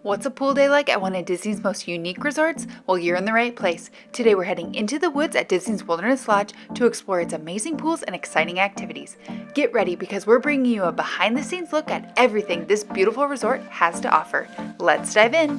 What's a pool day like at one of Disney's most unique resorts? Well, you're in the right place. Today we're heading into the woods at Disney's Wilderness Lodge to explore its amazing pools and exciting activities. Get ready because we're bringing you a behind-the-scenes look at everything this beautiful resort has to offer. Let's dive in.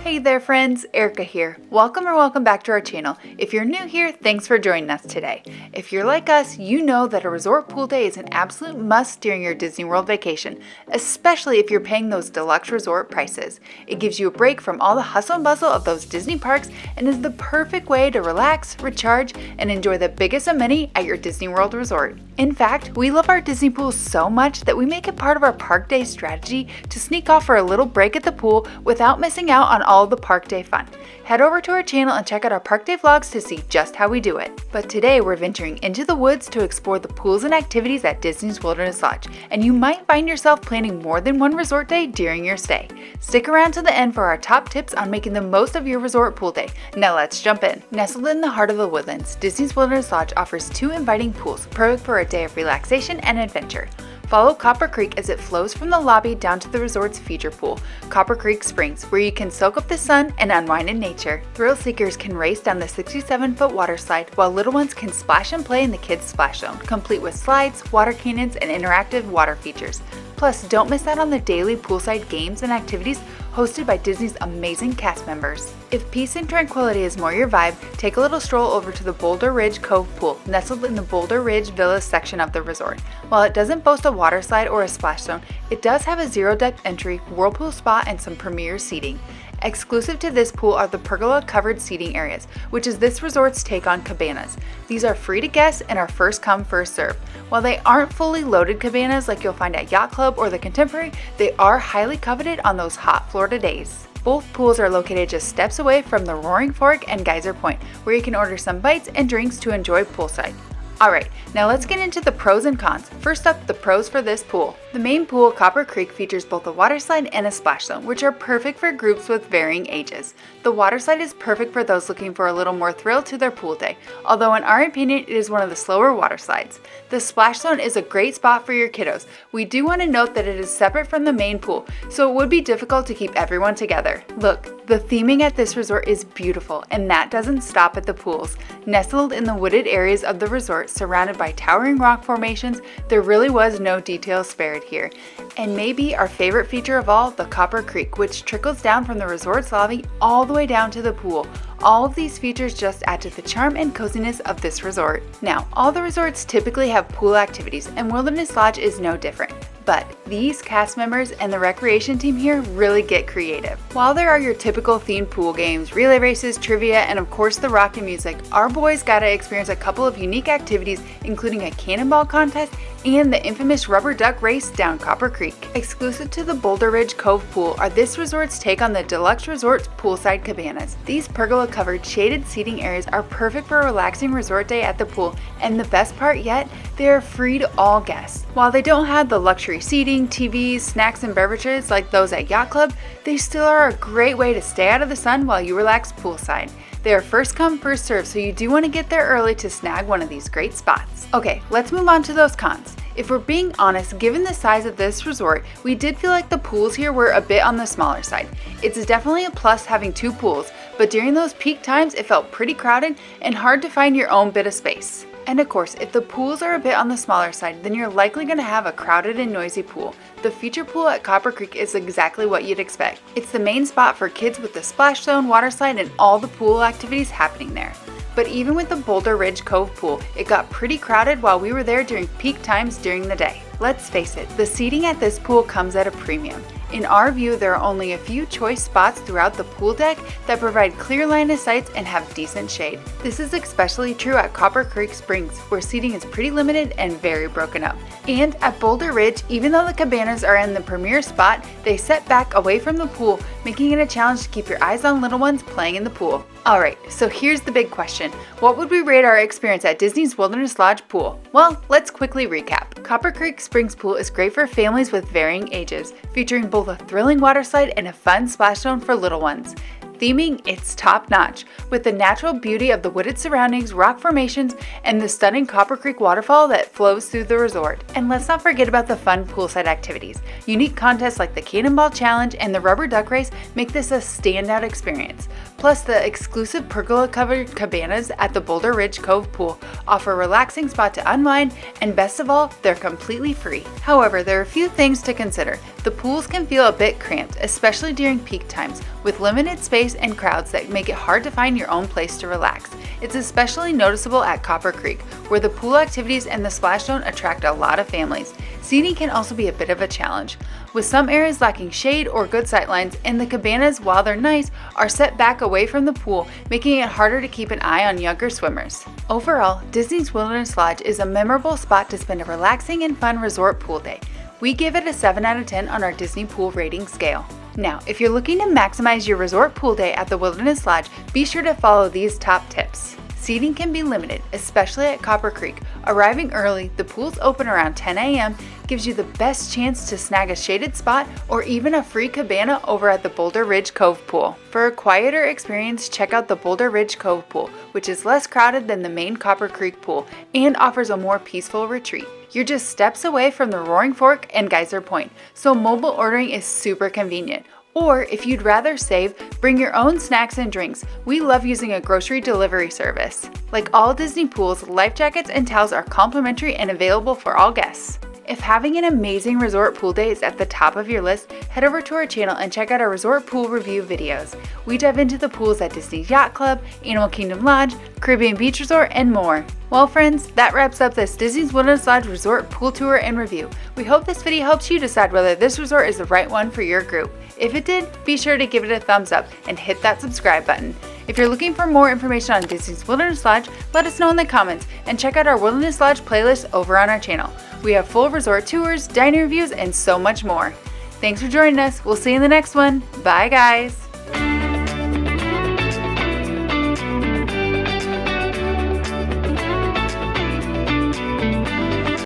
Hey there friends, Erika here. Welcome back to our channel. If you're new here, thanks for joining us today. If you're like us, you know that a resort pool day is an absolute must during your Disney World vacation, especially if you're paying those deluxe resort prices. It gives you a break from all the hustle and bustle of those Disney parks and is the perfect way to relax, recharge, and enjoy the biggest amenity at your Disney World resort. In fact, we love our Disney pools so much that we make it part of our park day strategy to sneak off for a little break at the pool without missing out on all the park day fun. Head over to our channel and check out our park day vlogs to see just how we do it. But today we're venturing into the woods to explore the pools and activities at Disney's Wilderness Lodge, and you might find yourself planning more than one resort day during your stay. Stick around to the end for our top tips on making the most of your resort pool day. Now let's jump in. Nestled in the heart of the woodlands, Disney's Wilderness Lodge offers two inviting pools, perfect for a day of relaxation and adventure. Follow Copper Creek as it flows from the lobby down to the resort's feature pool, Copper Creek Springs, where you can soak up the sun and unwind in nature. Thrill seekers can race down the 67-foot water slide, while little ones can splash and play in the kids' splash zone, complete with slides, water cannons, and interactive water features. Plus, don't miss out on the daily poolside games and activities hosted by Disney's amazing cast members. If peace and tranquility is more your vibe, take a little stroll over to the Boulder Ridge Cove Pool, nestled in the Boulder Ridge Villas section of the resort. While it doesn't boast a water slide or a splash zone, it does have a zero-deck entry, whirlpool spa, and some premier seating. Exclusive to this pool are the pergola-covered seating areas, which is this resort's take on cabanas. These are free to guests and are first come, first serve. While they aren't fully loaded cabanas like you'll find at Yacht Club or the Contemporary, they are highly coveted on those hot Florida days. Both pools are located just steps away from the Roaring Fork and Geyser Point, where you can order some bites and drinks to enjoy poolside. Alright, now let's get into the pros and cons. First up, the pros for this pool. The main pool, Copper Creek, features both a water slide and a splash zone, which are perfect for groups with varying ages. The water slide is perfect for those looking for a little more thrill to their pool day, although in our opinion it is one of the slower water slides. The splash zone is a great spot for your kiddos. We do want to note that it is separate from the main pool, so it would be difficult to keep everyone together. Look, the theming at this resort is beautiful, and that doesn't stop at the pools. Nestled in the wooded areas of the resort, surrounded by towering rock formations, there really was no detail spared here. And maybe our favorite feature of all, the Copper Creek, which trickles down from the resort's lobby all the way down to the pool. All of these features just add to the charm and coziness of this resort. Now, all the resorts typically have pool activities, and Wilderness Lodge is no different. But these cast members and the recreation team here really get creative. While there are your typical themed pool games, relay races, trivia, and of course the rock and music, our boys got to experience a couple of unique activities, including a cannonball contest and the infamous rubber duck race down Copper Creek. Exclusive to the Boulder Ridge Cove Pool are this resort's take on the deluxe resort's poolside cabanas. These pergola-covered shaded seating areas are perfect for a relaxing resort day at the pool, and the best part yet, they are free to all guests. While they don't have the luxury seating, TVs, snacks, and beverages like those at Yacht Club, they still are a great way to stay out of the sun while you relax poolside. They are first come, first serve, so you do want to get there early to snag one of these great spots. Okay, let's move on to those cons. If we're being honest, given the size of this resort, we did feel like the pools here were a bit on the smaller side. It's definitely a plus having two pools, but during those peak times it felt pretty crowded and hard to find your own bit of space. And of course, if the pools are a bit on the smaller side, then you're likely going to have a crowded and noisy pool. The feature pool at Copper Creek is exactly what you'd expect. It's the main spot for kids with the splash zone, water slide, and all the pool activities happening there. But even with the Boulder Ridge Cove Pool, it got pretty crowded while we were there during peak times during the day. Let's face it, the seating at this pool comes at a premium. In our view, there are only a few choice spots throughout the pool deck that provide clear line of sight and have decent shade. This is especially true at Copper Creek Springs, where seating is pretty limited and very broken up. And at Boulder Ridge, even though the cabanas are in the premier spot, they set back away from the pool, making it a challenge to keep your eyes on little ones playing in the pool. Alright, so here's the big question. What would we rate our experience at Disney's Wilderness Lodge pool? Well, let's quickly recap. Copper Creek Springs Pool is great for families with varying ages, featuring both a thrilling water slide and a fun splash zone for little ones. Theming, it's top notch, with the natural beauty of the wooded surroundings, rock formations, and the stunning Copper Creek waterfall that flows through the resort. And let's not forget about the fun poolside activities. Unique contests like the Cannonball Challenge and the Rubber Duck Race make this a standout experience. Plus, the exclusive pergola-covered cabanas at the Boulder Ridge Cove Pool offer a relaxing spot to unwind, and best of all, they're completely free. However, there are a few things to consider. The pools can feel a bit cramped, especially during peak times, with limited space and crowds that make it hard to find your own place to relax. It's especially noticeable at Copper Creek, where the pool activities and the splash zone attract a lot of families. Seating can also be a bit of a challenge, with some areas lacking shade or good sightlines, and the cabanas, while they're nice, are set back away from the pool, making it harder to keep an eye on younger swimmers. Overall, Disney's Wilderness Lodge is a memorable spot to spend a relaxing and fun resort pool day. We give it a 7 out of 10 on our Disney Pool rating scale. Now, if you're looking to maximize your resort pool day at the Wilderness Lodge, be sure to follow these top tips. Seating can be limited, especially at Copper Creek. Arriving early, the pools open around 10 a.m., gives you the best chance to snag a shaded spot or even a free cabana over at the Boulder Ridge Cove Pool. For a quieter experience, check out the Boulder Ridge Cove Pool, which is less crowded than the main Copper Creek pool and offers a more peaceful retreat. You're just steps away from the Roaring Fork and Geyser Point, so mobile ordering is super convenient. Or if you'd rather save, bring your own snacks and drinks. We love using a grocery delivery service. Like all Disney pools, life jackets and towels are complimentary and available for all guests. If having an amazing resort pool day is at the top of your list, head over to our channel and check out our resort pool review videos. We dive into the pools at Disney's Yacht Club, Animal Kingdom Lodge, Caribbean Beach Resort, and more. Well friends, that wraps up this Disney's Wilderness Lodge Resort Pool Tour and Review. We hope this video helps you decide whether this resort is the right one for your group. If it did, be sure to give it a thumbs up and hit that subscribe button. If you're looking for more information on Disney's Wilderness Lodge, let us know in the comments and check out our Wilderness Lodge playlist over on our channel. We have full resort tours, dining reviews, and so much more. Thanks for joining us. We'll see you in the next one. Bye guys.